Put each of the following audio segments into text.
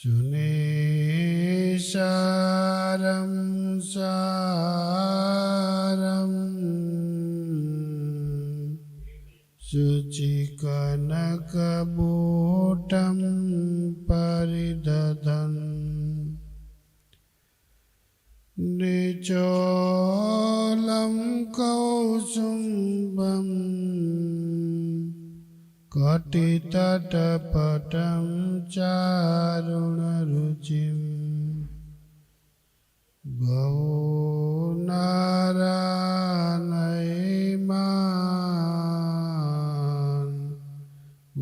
સુનિસારમ સારમ શુચિકનકબોટમ પરિદધન નિચોલમ કૌસુંબમ કટિતટપટં ચારુણરુચિં ગૌનારાનયમાન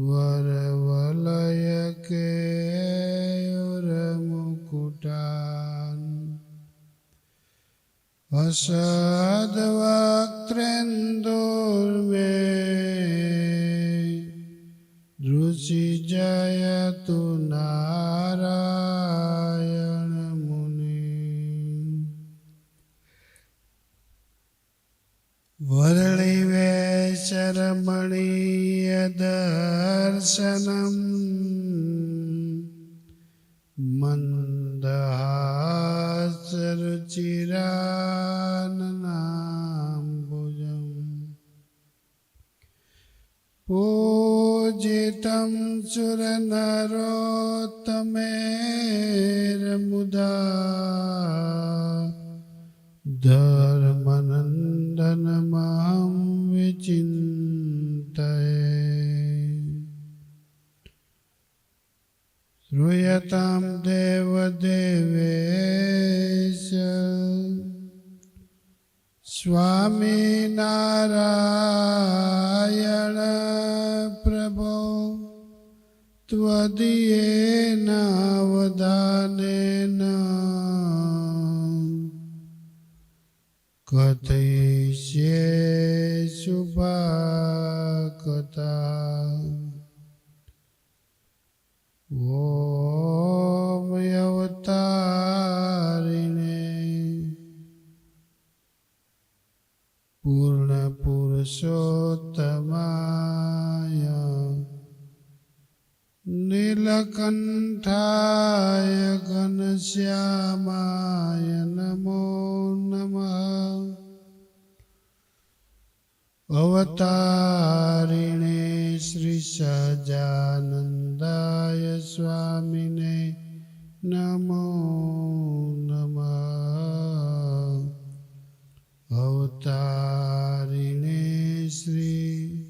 વરવલયકેયુરમુકુટાન અસદ્વક્ત્રેન્દુર્મે રુચિ જયતુ નારાયણ મુનિ વરળિવેશરમણીય દર્શનમ મંદહાસરુચિરાનનાંબુજમ પૂજિतं સુરનરોત્તમેર્મુદા ધર્મનંદનમહં વિચિन्तયે શ્રૂયતાં દેવદેવેશ સ્વામિનારાયણ પ્રભો ત્વદીયેનાવધાનેન કથયિષ્યે શુભકથા ઓમ અવતારિણે પૂર્ણ પુરુષોત્તમાય નીલકંઠાય ઘનશ્યામાય નમો નમઃ અવતારિણે શ્રી સહજાનંદાય સ્વામિને નમો નમઃ અવતારિણે શ્રી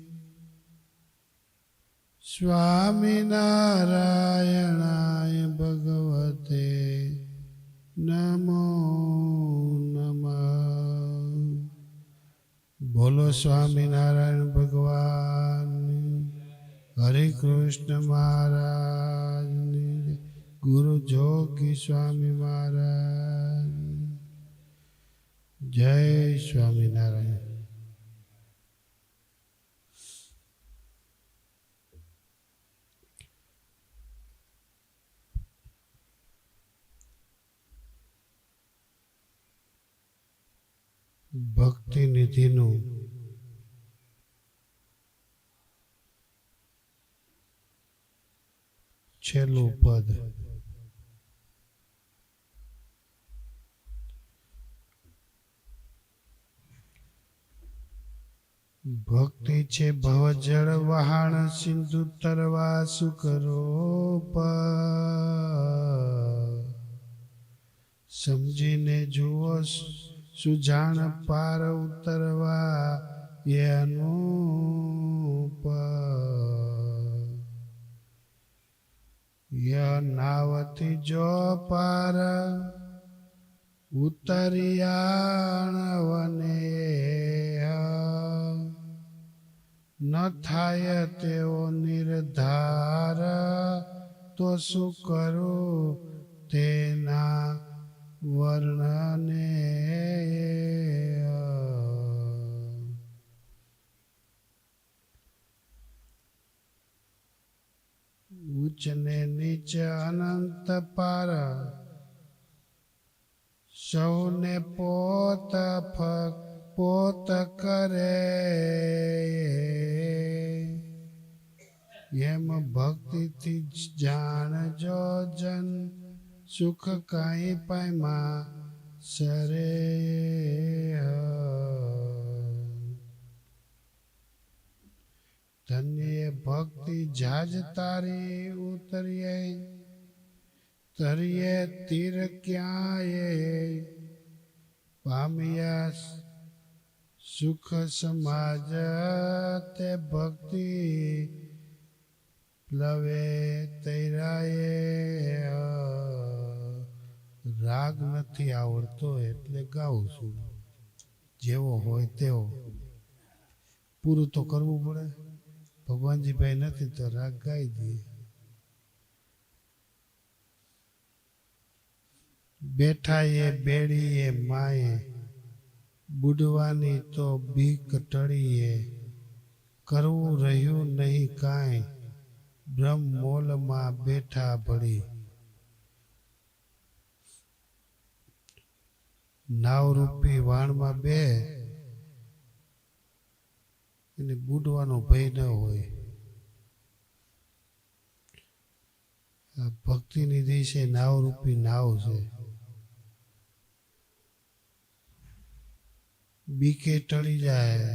સ્વામિનારાયણાય ભગવતે નમો નમઃ બોલો સ્વામિનારાયણ ભગવાન હરે કૃષ્ણ મહારાજની ગુરુ જોગી સ્વામી મહારાજ જય સ્વામિનારાયણ. ભક્તિ નિધિનું છેલ્લું પદ. ભક્તિ છે ભવજળ વહાણ સિંધુ તરવા સુકરો સમજીને જુઓ સુજાણ પાર ઉતરવા એનું નાવથી જો પાર ઉતરિયાણવને ન થાય તેવો નિર્ધાર તો શું કરું તેના વર્ણને. ઉચ્ચ ને નીચ અનંત પાર સૌને પોત પોત કરે એમ ભક્તિથી જ જાણજો જન સુખ કાંઈ પામ્યા સરે. ધન્ય ભક્તિ જાજ તારી ઉતરીએ તરીએ તીર ક્યાંય પામ્યા સુખ સમાજ તે ભક્તિ પ્લવે તૈરાએ. રાગ નથી આવડતો એટલે ગાઉં છું, જેવો હોય તેવો. પૂરું તો કરવું પડે. ભગવાનજીભાઈ નથી તો રાગ ગાઈ દઈએ. બેઠા એ બેડીએ માએ બુડવાની તો બીક ટળીએ. કરવું રહ્યું નહીં કાંઈ બ્રહ્મ મોલમાં બેઠા ભળી. નાવરૂપી વાણમાં બે એને બુડવાનો ભય ન હોય. આ ભક્તિની દિશે નાવરૂપી નાવ છે. બીકે ટળી જાય,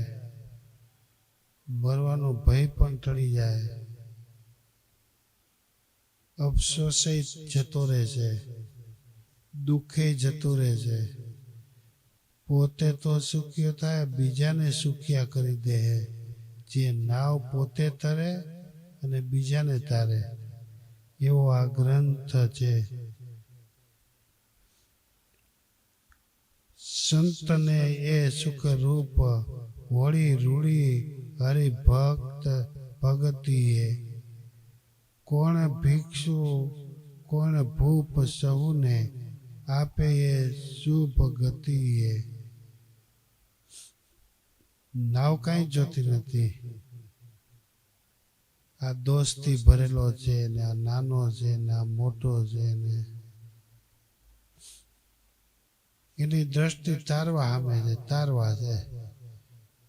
મરવાનો ભય પણ ટળી જાય. અફસોસે જતો રહે છે, દુઃખે જતો રહે છે. પોતે તો સુખ્યો થાય, બીજાને સુખ્યા કરી દે. જે નાવ પોતે તરે અને બીજાને તારે, એવો આ ગ્રંથ છે. સંતને એ સુખ રૂપ વળી રૂડી હરિભક્ત ભગતીએ. કોણ ભિક્ષુ કોણ ભૂપ સહુને આપે એ શુભ ગતિએ. નાવ કાંઈ જોતી નથી. આ દોસ્તી ભરેલો છે ને આ નાનો છે ને આ મોટો છે ને એની દ્રષ્ટિ તારવા સામે છે, તારવા છે.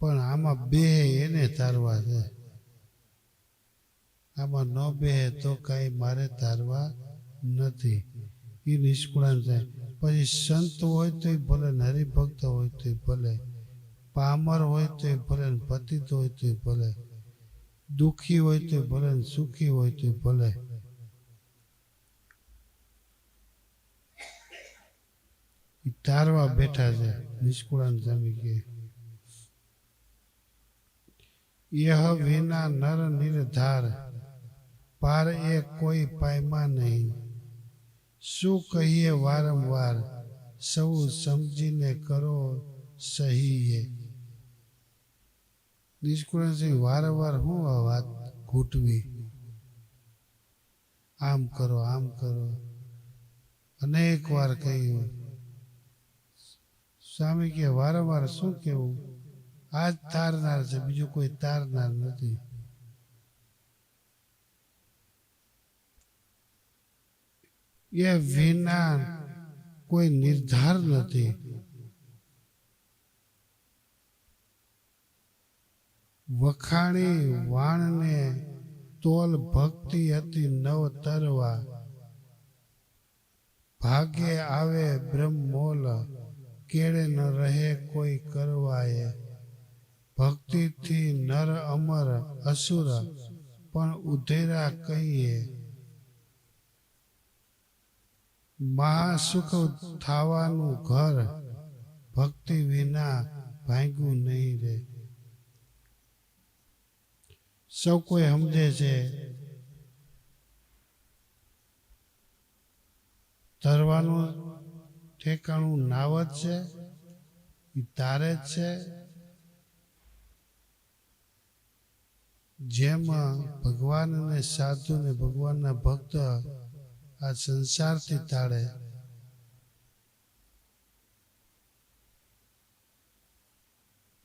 પણ આમાં બે એને તારવા છે. આમાં ન બે તો કાંઈ મારે તારવા નથી. એ નિષ્કુળાન છે. પછી સંત હોય તોય ભલે ને હરિભક્ત હોય તોય ભલે, પામર હોય તોય ભલે ને પતિત હોય તોય ભલે, દુઃખી હોય તોય ભલે ને સુખી હોય તોય ભલે. તારવા બેઠા છે. નિષ્કુળાન સ્વામી કે યહ વિના નર નિર્ધાર પાર એ કોઈ પાયમાં નહીં. શું કહીએ વારંવાર સૌ સમજીને કરો સહી. નિષ્કુળાન સિંહ વારંવાર હું આ વાત ઘૂંટવી, આમ કરો આમ કરો, અનેક વાર કહ્યું. સ્વામી કે વારંવાર શું કેવું? આ જ તારનાર છે, બીજું કોઈ તારનાર નથી. એ વિના કોઈ નિર્ધાર નથી. વખાણી વાણને તોલ ભક્તિ હતી નવ તરવા. ભાગે આવે બ્રહ્મોલ કેળે ન રહે કોઈ કરવાએ. ભક્તિથી નર અમર અસુર પણ ઉધેરા કહીએ. મહાસુખ થાવાનું ઘર ભક્તિ વિના ભાંગ્યું નહીં રે. સૌ કોઈ સમજે છે તરવાનું ઠેકાણું નાવ જ છે, એ તારે જ છે. જેમ ભગવાન અને સાધુ ને ભગવાનના ભક્ત આ સંસારથી તાળે,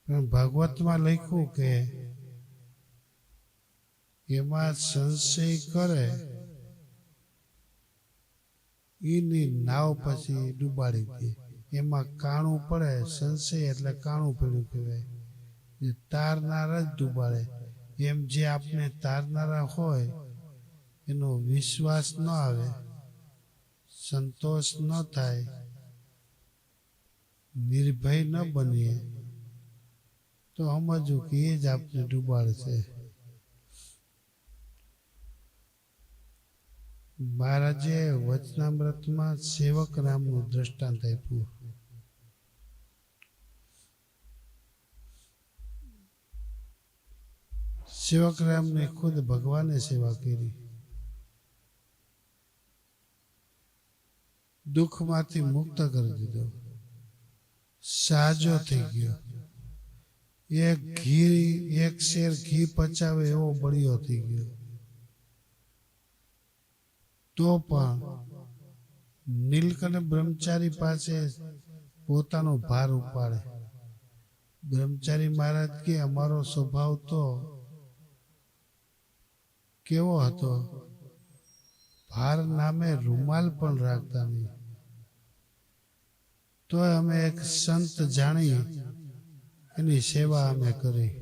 પણ ભાગવતમાં લખ્યું કે એમાં સંશય કરે એની નાવ પછી ડૂબાડી દે. એમાં કાણું પડે, સંશય એટલે કાણું પડ્યું કહેવાય. જે તારનાર જ ડૂબાડે. એમ જે આપને તારનારા હોય એનો વિશ્વાસ ન આવે, સંતોષ ન થાય, નિર્ભય ન બનીએ તો સમજવું કે એ જ આપને ડૂબાડશે. મહારાજે વચનામૃતમાં સેવક નામનું દ્રષ્ટાંત આપ્યું. સેવક રામને ખુદ ભગવાને સેવા કરી. દુઃખમાંથી મુક્ત કરી દીધો, સાજો થઈ ગયો. એક શેર ઘી પચાવે એવો બળિયો થઈ ગયો. તો પણ નીલકંઠ બ્રહ્મચારી પાસે પોતાનો ભાર ઉપાડે. બ્રહ્મચારી મહારાજ કે અમારો સ્વભાવ તો કેવો હતો, ભાર નામે રૂમાલ પણ રાખતા નહીં. તો અમે એક સંત જાણી એની સેવા અમે કરી.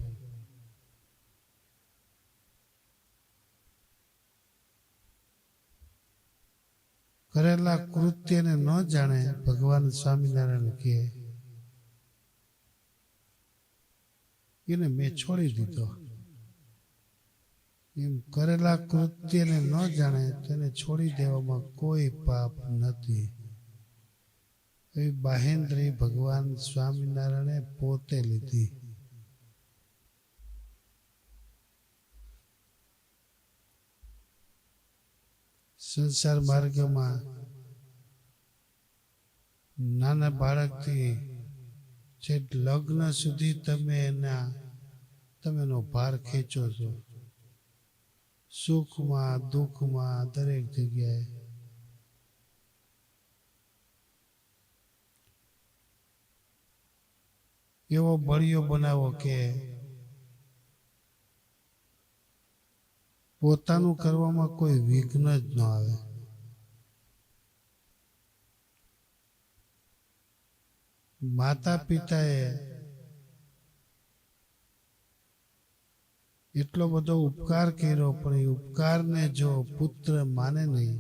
કરેલા કૃત્યને ન જાણે ભગવાન સ્વામિનારાયણ કહે એને મેં છોડી દીધો. એમ કરેલા કૃત્યને ન જાણે તેને છોડી દેવામાં કોઈ પાપ નથી. એ બાહેન્દ્રી ભગવાન સ્વામિનારાયણે પોતે લીધી. સંસાર માર્ગમાં નાના બાળકથી છેક લગ્ન સુધી તમે એનો ભાર ખેંચો છો. સુખમાં દુઃખમાં દરેક જગ્યાએ. એવો બળિયો બનાવો કે પોતાનું કરવામાં કોઈ વિઘ્ન જ ન આવે. માતા પિતાએ એટલો બધો ઉપકાર કર્યો, પણ એ ઉપકારને જો પુત્ર માને નહીં,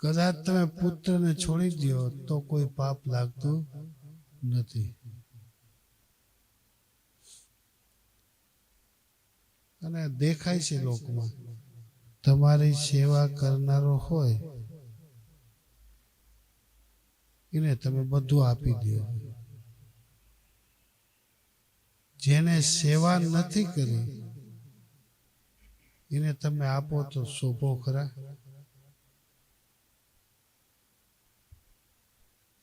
કદાચ તમે પુત્રને છોડી દો તો કોઈ પાપ લાગતું નથી. અને દેખાય છે લોકમાં, તમારી સેવા કરનારો હોય એને તમે બધું આપી દો. જેને સેવા નથી કરી એને તમે આપો તો શોભો ખરા?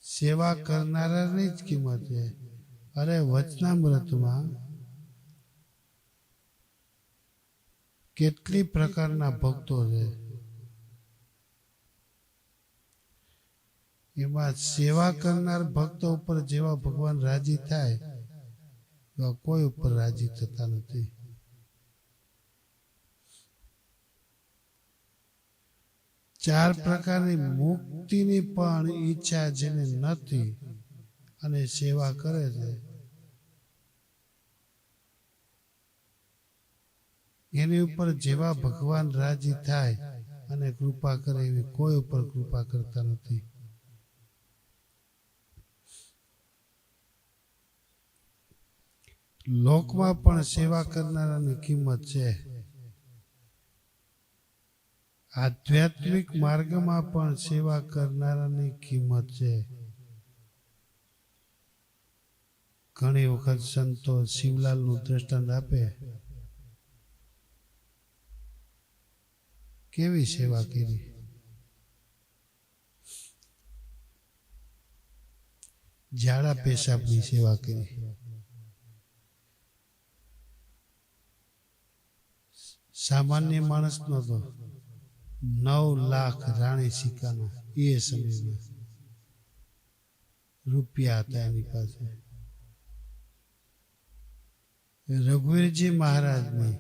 સેવા કરનારાની જ કિંમત છે. અરે વચનામૃતમાં કેટલી પ્રકારના ભક્તો છે, એમાં સેવા કરનાર ભક્તો ઉપર જેવા ભગવાન રાજી થાય એવા કોઈ ઉપર રાજી થતા નથી. ચાર પ્રકારની મુક્તિની પણ ઈચ્છા જેને નથી અને સેવા કરે છે, એની ઉપર જેવા ભગવાન રાજી થાય અને કૃપા કરે એવી કોઈ ઉપર કૃપા કરતા નથી. લોકમાં પણ સેવા કરનારાની કિંમત છે. આધ્યાત્મિક માર્ગમાં પણ સેવા કરનારાની કિંમત છે. ઘણી વખત સંતો શિવલાલનું દ્રષ્ટાંત આપે, કેવી સેવા કરી. ઝાડા પેશાબની સેવા કરી. સામાન્ય માણસ નતો, 9 લાખ રાણી સિક્કાના એ સમયમાં રૂપિયા હતા એની પાસે. રઘુવીરજી મહારાજની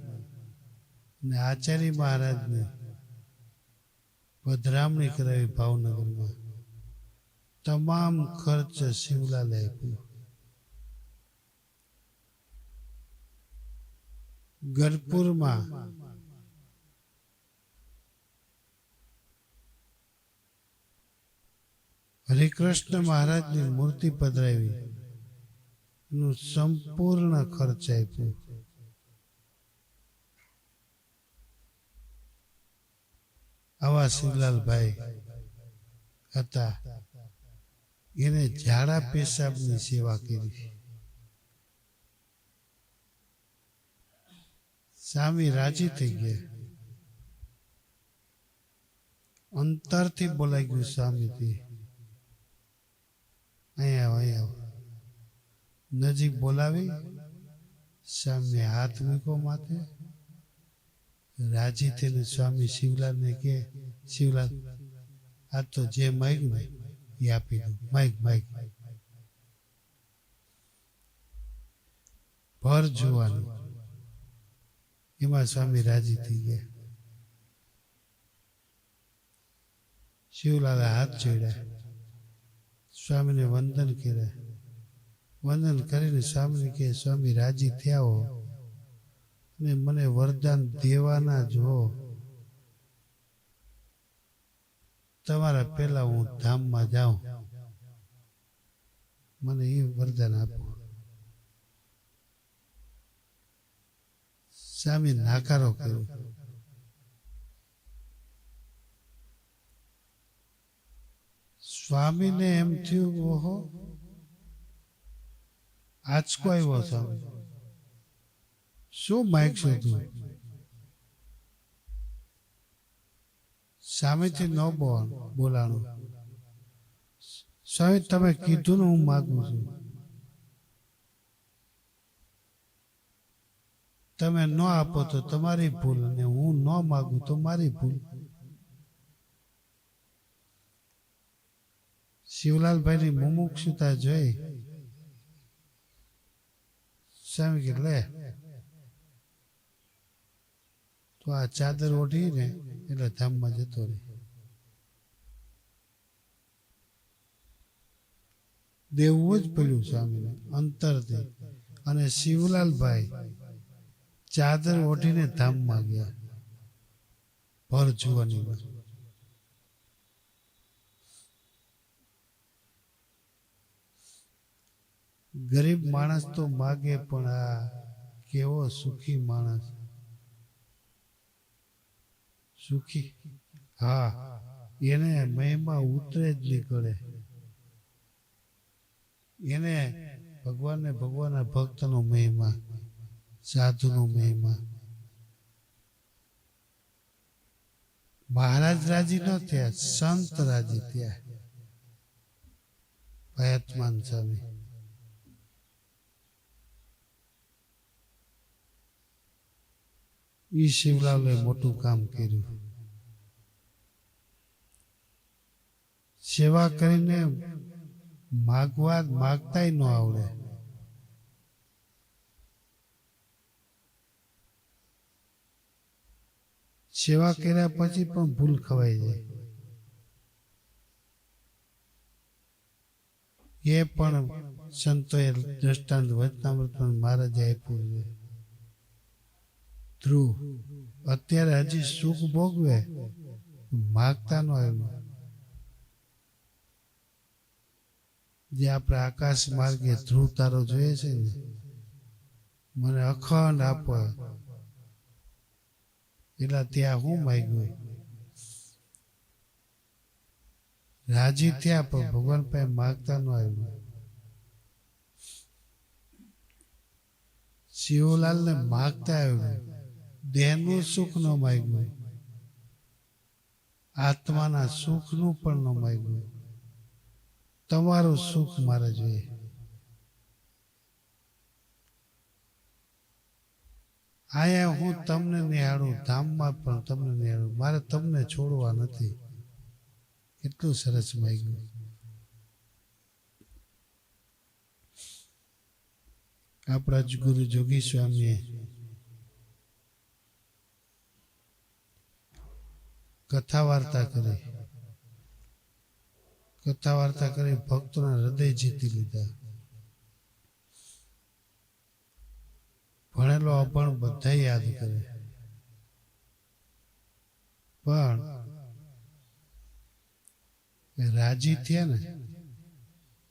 અને આચાર્ય મહારાજની પધરામણી કરાવી ભાવનગરમાં. તમામ ખર્ચ શિવલાલે આપ્યો. ગઢપુરમાં હરિકૃષ્ણ મહારાજની મૂર્તિ પધરાવી, એનું સંપૂર્ણ ખર્ચ આપ્યું. આવા શિવલાલભાઈ હતા. એને ઝાડા પેશાબની સેવા કરી. સ્વામી રાજી થઈ ગયા. અંતરથી બોલાઈ ગયું સ્વામીથી, અહીંયા અહીંયા નજીક બોલાવી સ્વામી હાથ મૂકો માથે. રાજી થઈને સ્વામી શિવલાલને કે, શિવલાલ આ તો જે માગ્યું ને એ આપી દઉં, માગ માગ. ભર જોવાનું. એમાં સ્વામી રાજી થઈ ગયા. શિવલાલે હાથ જોડ્યા, સ્વામીને વંદન કર્યા. વંદન કરીને સ્વામીને કહે, સ્વામી રાજી થયા હો ને મને વરદાન દેવાના જ હો, તમારા પહેલા હું ધામમાં જાઉં, મને એ વરદાન આપો. સ્વામી નાકારો કર્યો. સ્વામીને એમ થયું, ઓહો આંચકો આવ્યો. સ્વામી શું માગશો તું? સામેથી ન બોલાણું. સ્વામી તમે કીધું ને હું માગું છું. તમે ન આપો તો તમારી ભૂલ, ને હું ન માગું તો મારી ભૂલ. શિવલાલભાઈની મુમુક્ષુતા જોઈ સ્વામી કે, લે તો આ ચાદર ઓઢી ને એટલે ધામમાં જતો રહે. દેવું જ પડ્યું સ્વામીને અંતરથી. અને શિવલાલભાઈ ચાદર ઓઢીને ધામમાં ગયા ભર જુવાનીમાં. ગરીબ માણસ તો માગે, પણ આ કેવો સુખી માણસ. સુખી, હા, એને મહિમા ઉતરે જ નીકળે. એને ભગવાનને ભગવાનના ભક્તનો મહિમા, સાધુનો મહિમા. મહારાજ રાજી ન થયા, સંત રાજી થયા. ભયતમાન સ્વામી ઈ શિવલાલે મોટું કામ કર્યું. સેવા કરીને માગતાય ન આવડે. સેવા કર્યા પછી પણ ભૂલ ખવાઈ જાય. એ પણ સંતોએ દ્રષ્ટાંત વચનામૃતમાં મહારાજે આપ્યું છે. ધ્રુવ અત્યારે હજી સુખ ભોગવે, માગતા ન આવ્યું. જે આપણે આકાશ માર્ગે ધ્રુવ તારો જોઈએ છે ને, મને અખંડ આપો, એટલે ત્યાં હું માગ્યું. રાજી થયા પણ ભગવાન પાસે માગતા ન આવ્યું. શિવલાલને માગતા આવ્યું. દેહનું સુખ ન માગ્યું, આત્માના સુખનું પણ ન માગ્યું. તમારું સુખ મારે જોઈએ. આયા હું તમને નિહાળું, ધામમાં પણ તમને નિહાળું, મારે તમને છોડવા નથી. કેટલું સરસ માગ્યું. આપણા જ ગુરુ જોગી સ્વામીએ કથા વાર્તા કરી. કથા વાર્તા કરી ભક્તોના હૃદય જીતી લીધા. ભણેલો અભણ બધા યાદ કરે, પણ રાજી થયા ને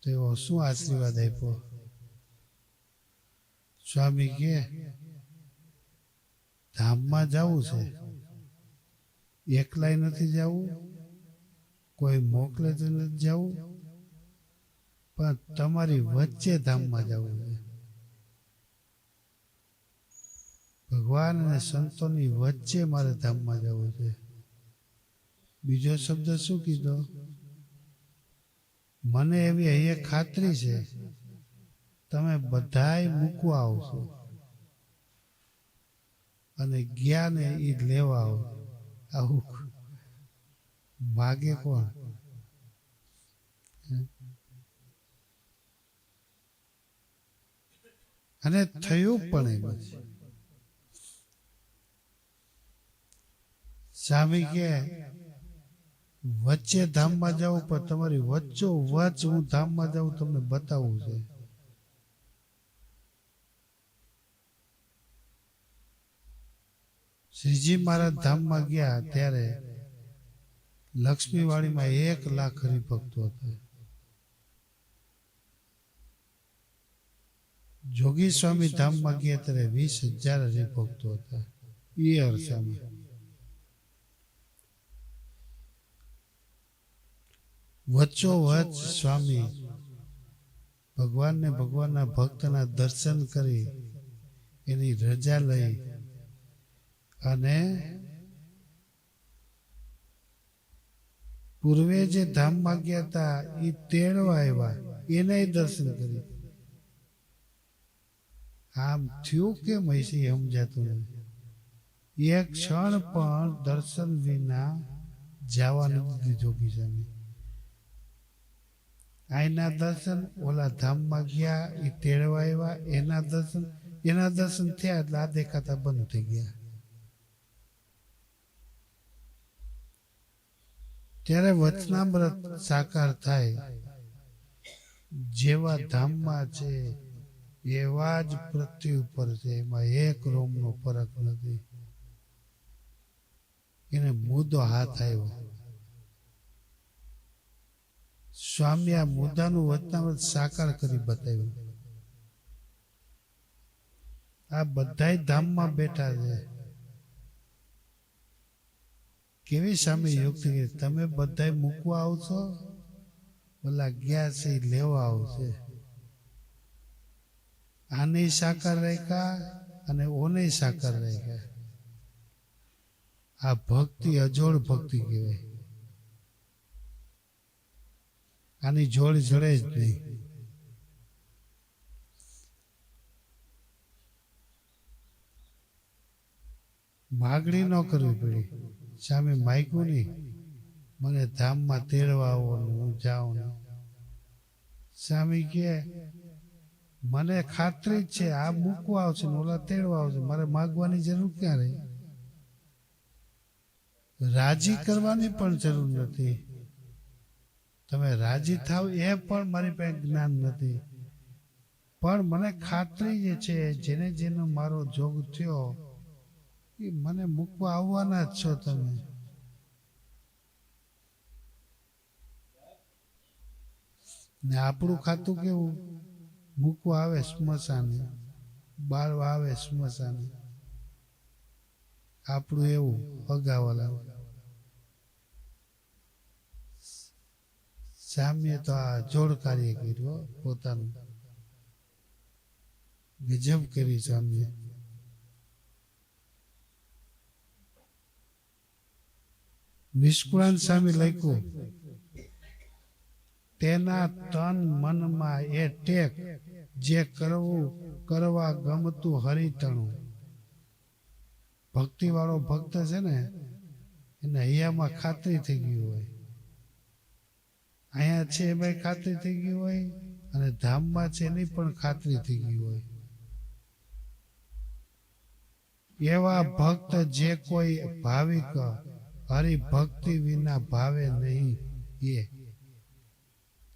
તો એવો શું આશીર્વાદ આપ્યો? સ્વામી કે ધામમાં જવું છે, એકલાય નથી જવું, કોઈ મોકલે તો નથી જવું, પણ તમારી વચ્ચે ધામમાં જવું છે. ભગવાન અને સંતોની વચ્ચે મારે ધામમાં જવું છે. બીજો શબ્દ શું કીધો? મને એવી અહીંયા ખાતરી છે તમે બધાય મૂકવા આવશો અને જ્ઞાન એ લેવા આવો. આવું માગે કોણ? અને થયું પણ એમ જ. સ્વામી કે વચ્ચે ધામમાં જાઉં, પણ તમારી વચ્ચો વચ્ચ હું ધામમાં જાઉં તમને બતાવવું છે. શ્રીજી મહારાજ ધામમાં ગયા ત્યારે લક્ષ્મીવાડીમાં 1 લાખ હરિભક્તો હતા. જોગી સ્વામી ધામમાં ગયા ત્યારે 20,000 હરિભક્તો હતા. એ અરસામાં વચ્ચો વચ્ચ સ્વામી ભગવાનને ભગવાનના ભક્તના દર્શન કરી એની રજા લઈ અને પૂર્વે જે ધામમાં ગયા હતા એ તેડવા આવ્યા, એને દર્શન કરી. આમ થયું કેમ હશે સમજાતું નથી. એક ક્ષણ પણ દર્શન વિના જવા નથી જોગી સ્વામી. આઈના દર્શન, ઓલા ધામમાં ગયા એ તેડવા આવ્યા, એના દર્શન થયા એટલે આ દેખાતા બંધ થઈ ગયા. ત્યારે વચનામૃત સાકાર થાય. જેવા ધામમાં છે એવા જ પૃથ્વી ઉપર છે, એમાં એક રોમનો ફરક નથી. એને મુદ્દો હાથ આવ્યો. સ્વામી આ મુદ્દાનું વચનામૃત સાકાર કરી બતાવ્યું. આ બધાય ધામમાં બેઠા છે. કેવી સામે યુક્તિ કરી? તમે બધાય મૂકવા આવશો, ઓલા ગયા છે લેવા આવશે. આને સાકાર રાખ્યા અને ઓને સાકાર રાખ્યા. આ ભક્તિ અજોડ ભક્તિ કહેવાય. આની જોડ જડે જ નહીં. માગણી ન કરવી પડી. સામે માગ્યું નહીં, મને ધામમાં તેડવા આવો ને હું જાઉં ને. સ્વામી કે મને ખાતરી જ છે આ મૂકવા આવશે ને ઓલા તેડવા આવશે, મારે માગવાની જરૂર ક્યાં રહી? રાજી કરવાની પણ જરૂર નથી. તમે રાજી થાવ એ પણ મારી પાસે જ્ઞાન નથી. પણ મને ખાતરી જે છે જેને જેનો મારો જોગ થયો એ મને મૂકવા આવવાના જ છો તમે. ને આપણું ખાતું કેવું? મૂકવા આવે સ્મશાને, બાળવા આવે સ્મશાને. આપણું એવું અગાવાલા. સામ્ય તો આ જોડ કાર્ય કર્યું પોતાનું. ગજબ કરી સામ્ય. નિષ્કુળાન સ્વામી લખ્યું, તેના તન મનમાં એ ટેક જે કરવા ગમતું હરિતણું. ભક્તિ વાળો ભક્ત છે ને એને હૈયામાં ખાતરી થઈ ગઈ હોય, અહીંયા છે એમાં ખાતરી થઈ ગઈ હોય અને ધામમાં છે એની પણ ખાતરી થઈ ગઈ હોય. એવા ભક્ત જે કોઈ ભાવિક હરિભક્તિ વિના ભાવે નહીં,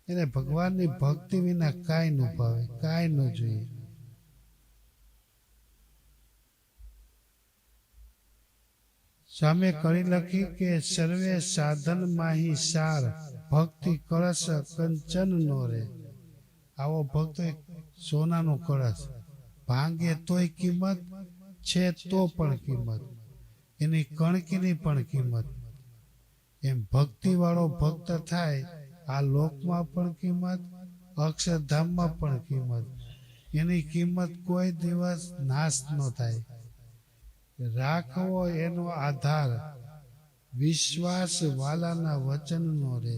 એને ભગવાનની ભક્તિ વિના કાંઈ ન ભાવે, કાંઈ ન જોઈએ. સામે કળી લખી કે સર્વે સાધન માહી સાર ભક્તિ કળશ કંચન નો રે. આવો ભક્ત સોનાનો કળશ, ભાંગે તોય કિંમત, છે તો પણ કિંમત, એની કણકીની પણ કિંમત. એમ ભક્તિ વાળો ભક્ત થાય આ લોકમાં પણ કિંમત, અક્ષરધામમાં પણ કિંમત. એની કિંમત કોઈ દિવસ નાશ ન થાય. રાખવો એનો આધાર, વિશ્વાસ વાલાના વચનનો રે.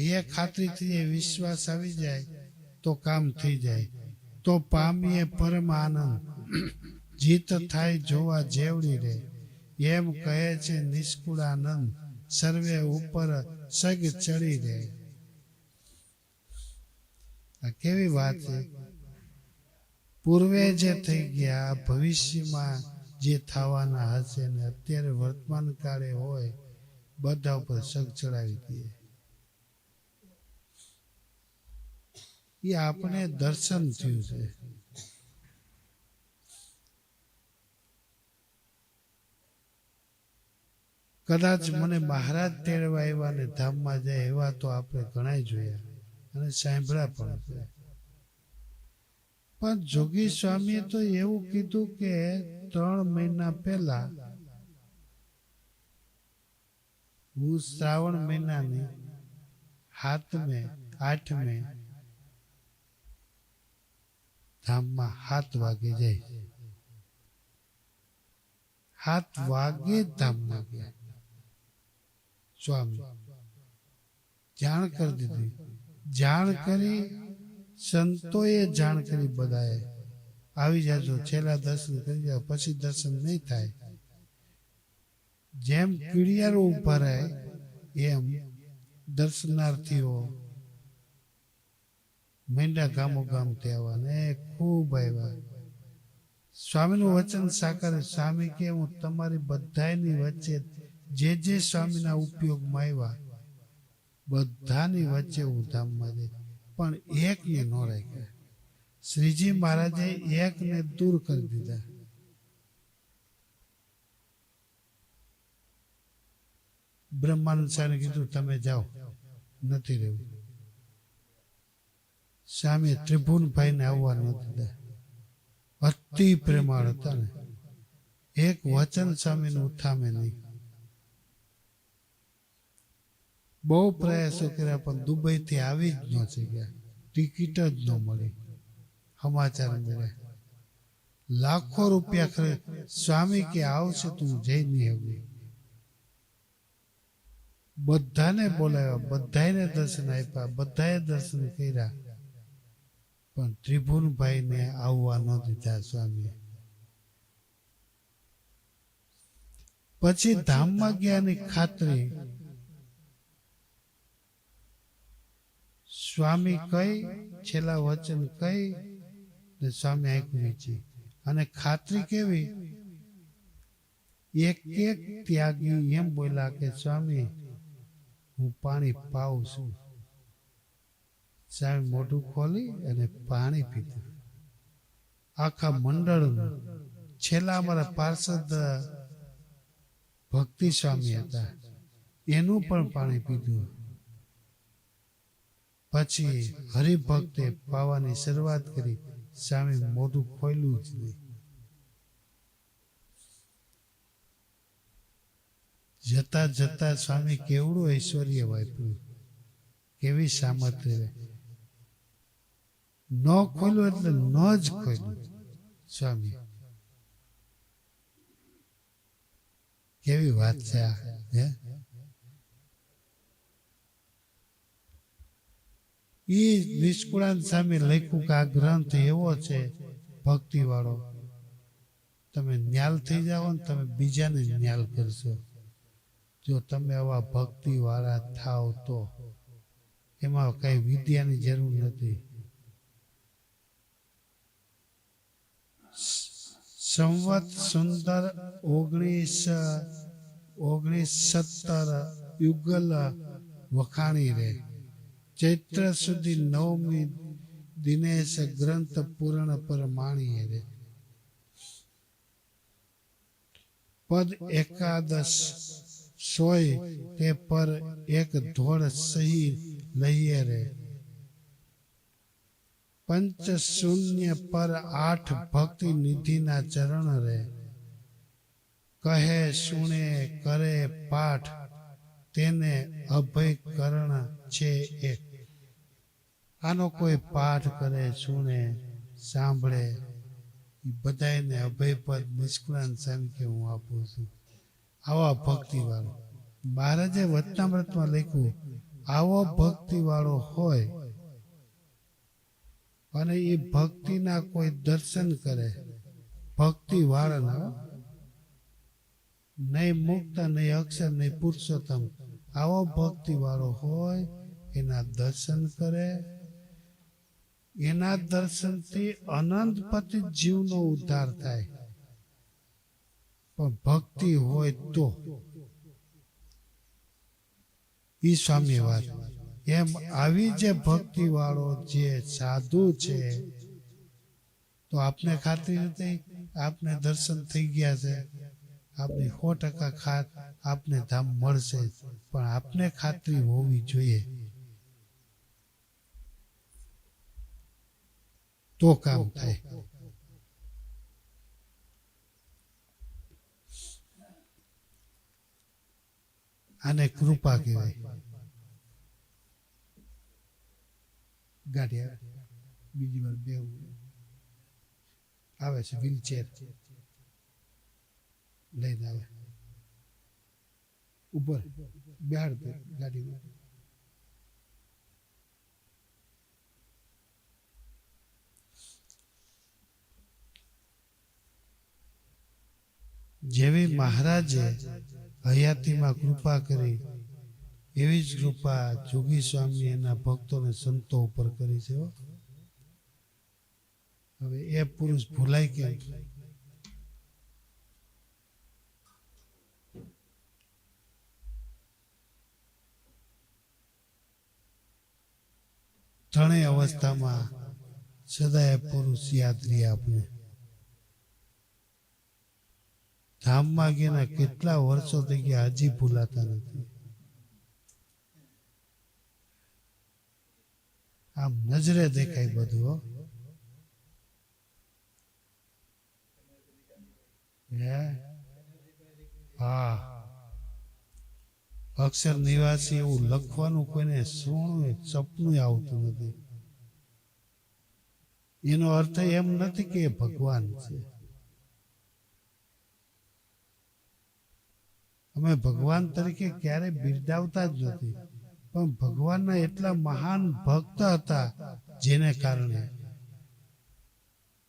એ ખાતરીથી વિશ્વાસ આવી જાય તો કામ થઈ જાય, તો પામીએ પરમ આનંદ. જીત થાય જોવા જેવડી રે. એમ કહે છે નિષ્કુળાનંદ, સર્વે ઉપર સગ ચડી રહે. આ કેવી વાત છે. પૂર્વે જે થઈ ગયા, ભવિષ્યમાં જે થવાના હશે ને અત્યારે વર્તમાન કાળે હોય, બધા ઉપર સગ ચડાવી દે. એ આપણે દર્શન થયું છે. કદાચ મને મહારાજ તેડવા આવ્યા ને ધામમાં જાય એવા તો આપણે ઘણા જોયા અને સાંભળ્યા પણ છે. પણ જોગી સ્વામીએ તો એવું કીધું કે 3 મહિના પહેલા હું શ્રાવણ મહિનાની 7મે 8મે ધામમાં 7 વાગે જાય. 7 વાગે ધામમાં ગયા. સ્વામી જાણ કરી દીધી. જાણ કરી, સંતોએ જાણ કરી, બધાએ આવી જાજો, છેલ્લા દર્શન કરી જાઓ, પછી દર્શન નહીં થાય. જેમ કીડિયારો ઉભા રહે એમ દર્શનાર્થીઓ મેંડા ગામો ગામ થયા ને ખૂબ આવ્યા. સ્વામીનું વચન સાકાર. સ્વામી કે હું તમારી બધાની વચ્ચે જે સ્વામીના ઉપયોગમાં આવ્યા બધાની વચ્ચે હું ધામમાં જઈ, પણ એકને ન રાખ્યા. શ્રીજી મહારાજે એકને દૂર કરી દીધા. બ્રહ્માનંદ સ્વામીએ કીધું તમે જાઓ, નથી રહેવું. સ્વામીએ ત્રિભુવનભાઈને આવવા ન દીધા. અતિ પ્રેમાળ હતા ને, એક વચન સ્વામીનું ઉઠામે નહીં. બહુ પ્રયાસો કર્યા પણ દુબઈથી આવી જ ન શક્યા. ટિકિટ જ ન મળી. સમાચાર મળ્યા. લાખો રૂપિયા ખર્ચ. સ્વામી કે આવશે તું જઈ નહીં આવી. બધાને બોલાવ્યા, બધાને દર્શન આપ્યા, બધાએ દર્શન કર્યા, પણ ત્રિભુવનભાઈને આવવા ન દીધા સ્વામીએ. પછી ધામમાં ગયાની ખાતરી સ્વામી કઈ, છેલ્લા વચન કઈ ને સ્વામી આંખ વીંચી. અને ખાતરી કેવી, એક એક ત્યાગી એમ બોલ્યા કે સ્વામી હું પાણી પાઉં છું. સ્વામી મોઢું ખોલી અને પાણી પીધું. આખા મંડળનું. છેલ્લા અમારા પાર્ષદ ભક્તિ સ્વામી હતા, એનું પણ પાણી પીધું. પછી હરિભક્તે પાવાની શરૂઆત કરી. સ્વામી મોઢું ખોલ્યું જ નહીં. જતા જતા સ્વામી કેવડું ઐશ્વર્ય વાપર્યું, કેવી સામર્થ્ય. ન ખોલ્યું એટલે ન જ ખોલ્યું. સ્વામી કેવી વાત છે આ. હે ઈ નિષ્કુળાનંદ સ્વામી લખ્યું કે આ ગ્રંથ એવો છે ભક્તિ વાળો, તમે ન્યાલ થઈ જાઓ ને તમે બીજાને ન્યાલ કરશો. જો તમે આવા ભક્તિ વાળા થાવ તો એમાં કઈ વિદ્યાની જરૂર નથી. સંવત સુંદર 1917 યુગલ વખાણી રે. ચૈત્ર સુધી 9મી દિનેશ ગ્રંથ પૂર્ણ પર માણીએ રે. પદ એકાદશ સોય તે પર એક ધોળ સહી લઈએ રે, પંચ શૂન્ય પર 8 ભક્તિ નિધિના ચરણ રે, કહે સુણે કરે પાઠ તેને અભય કરણ છે એક. આનો કોઈ પાઠ કરે સુણે સાંભળે એ બધાને અભયપદ નિષ્કુળાન સ્વામી કે હું આપું છું. આવા ભક્તિ વાળો મહારાજે વચનામૃતમાં લખ્યું, આવો ભક્તિ વાળો હોય અને એ ભક્તિના કોઈ દર્શન કરે, ભક્તિ વાળા નહીં મુક્ત નહીં અક્ષર નહીં પુરુષોત્તમ, આવો ભક્તિ વાળો હોય એના દર્શન કરે, એના દર્શનથી અનંત પતિ જીવનો ઉદ્ધાર થાય. પણ ભક્તિ હોય તો ઈ સ્વામી વાત એમ આવી જે ભક્તિ વાળો જે સાધુ છે તો આપને ખાતરી નથી આપને દર્શન થઈ ગયા છે, આપને 100% ખાત આપને ધામ મળશે, પણ આપને ખાતરી હોવી જોઈએ તો કામ થાય. આને કૃપા કહેવાય. ગાડી બીજી વાર બેવું આવે છે, વ્હીલચેર લઈને આવે, ઉપર બેહાડ દે ગાડીમાં. જેવી મહારાજે હયાતીમાં કૃપા કરી એવી જ કૃપા જોગી સ્વામી એના ભક્તોને સંતો ઉપર કરી છે. હવે એ પુરુષ ભૂલાય કેમ? ત્રણેય અવસ્થામાં સદાય પુરુષ યાદ રહે આપણે. ધામમાં ગયા કેટલા વર્ષો થઈ ગયા હજી ભૂલાતા નથી. આમ નજરે દેખાય બધું. હા, અક્ષર નિવાસી એવું લખવાનું કોઈને સોણું સપનું આવતું નથી. એનો અર્થ એમ નથી કે ભગવાન છે. અમે ભગવાન તરીકે ક્યારે બિરદાવતા જ નથી, પણ ભગવાનના એટલા મહાન ભક્ત હતા જેને કારણે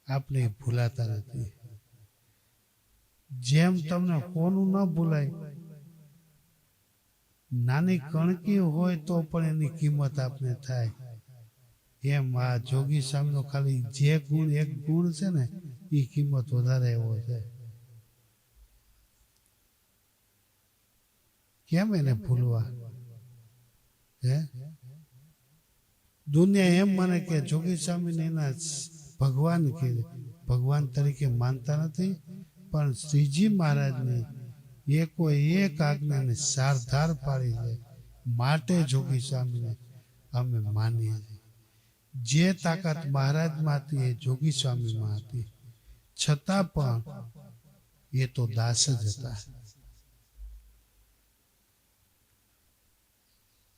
આપણે ભૂલાતા નથી. જેમ તમને કોનું ન ભૂલાય, નાની કણકી હોય તો પણ એની કિંમત આપને થાય, એમ આ જોગી સ્વામીનો ખાલી જે ગુણ એક ગુણ છે ને એ કિંમત વધારે એવો છે. કેમ એને ભૂલવા? હે, દુનિયા એમ માને કે જોગી સ્વામીને એના ભગવાન કે ભગવાન તરીકે માનતા નથી, પણ શ્રીજી મહારાજની એક આજ્ઞાને સારધાર પાડી છે માટે જોગી સ્વામીને અમે માનીએ છીએ. જે તાકાત મહારાજમાં હતી એ જોગી સ્વામીમાં હતી, છતાં પણ એ તો દાસ જ હતા.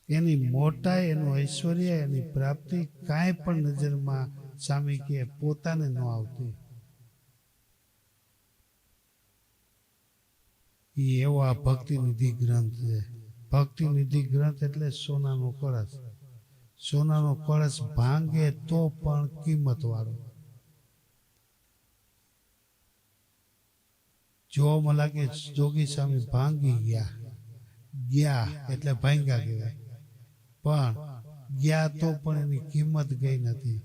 એની મોટાઈ, એનું ઐશ્વર્ય, એની પ્રાપ્તિ કાંઈ પણ નજરમાં સ્વામી કે પોતાને ન આવતી. એ એવો આ ભક્તિ નિધિ ગ્રંથ છે. ભક્તિ નિધિ ગ્રંથ એટલે સોનાનો કળશ. સોનાનો કળશ ભાંગે તો પણ કિંમત વાળો. જોવામાં લાગે જોગી સ્વામી ભાંગી ગયા એટલે ભાંગ્યા કહેવાય, પણ ગયા તો પણ એની કિંમત ગઈ નથી.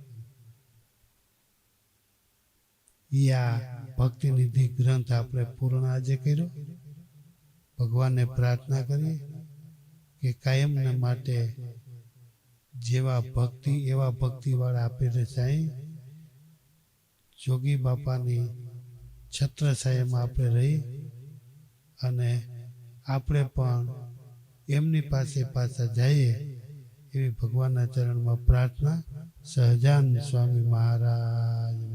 આ ભક્તિ નિધિ ગ્રંથ આપણે પૂર્ણ આજે કર્યો. ભગવાનને પ્રાર્થના કરીએ કે કાયમને માટે જેવા ભક્તિ એવા ભક્તિ વાળા આપે સાંઈ જોગી બાપાની છત્ર છાયામાં આપણે રહી અને આપણે પણ એમની પાસે પાછા જઈએ એવી ભગવાનના ચરણમાં પ્રાર્થના. સહજાનંદ સ્વામી મહારાજ.